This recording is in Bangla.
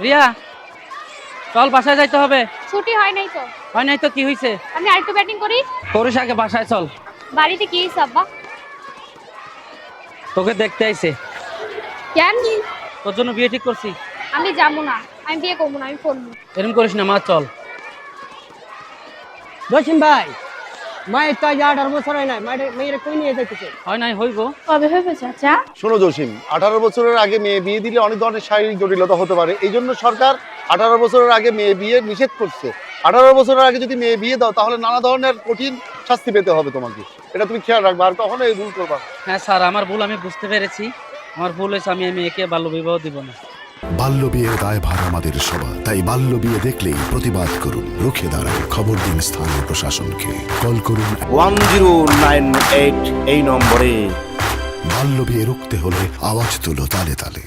রিয়া চল বাসায় যাইতে হবে। ছুটি হয় নাই তো। হয় নাই তো কি হইছে? আমি আরেকটু ব্যাটিং করি। করিস আগে, বাসায় চল। বাড়িতে কি হইছে আব্বা? তোকে দেখতে আইছে। কেন? তোর জন্য বিয়ে ঠিক করছি। আমি যাবো না, আমি বিয়ে করবো না, আমি করবো। এরকম করিস না মা, চল। জসিম ভাই, মায়ের তো আজ 18 বছর হয় নাই, মেয়ের কই নিয়ে যাইতেছে? হয় নাই, হইব। কবে হবে চাচা? শোনো জসিম, 18 বছরের আগে মেয়ে বিয়ে দিলে অনেক ধরনের শারীরিক জটিলতা হতে পারে। এই জন্য সরকার 18 বছরের আগে মেয়ে বিয়ে নিষেধ করছে। 18 বছরের আগে যদি মেয়ে বিয়ে দাও তাহলে নানা ধরনের কঠিন শাস্তি পেতে হবে তোমাকে। এটা তুমি খেয়াল রাখবে, আর কখনো এই ভুল করবা না। হ্যাঁ স্যার, আমার ভুল আমি বুঝতে পেরেছি। আমার ভুল হয়েছে, আমি মেয়েকে বাল্য বিবাহ দিব না। বাল্য বিয়ের দায়ভার আমাদের সবার, তাই বাল্য বিয়ে দেখলেই প্রতিবাদ করুন, রুখে দাঁড়ান। খবর দিন স্থানীয় প্রশাসনকে, কল করুন 1098 এই নম্বরে। বাল্য বিয়ে রুখতে হলে আওয়াজ তুলো তালে তালে।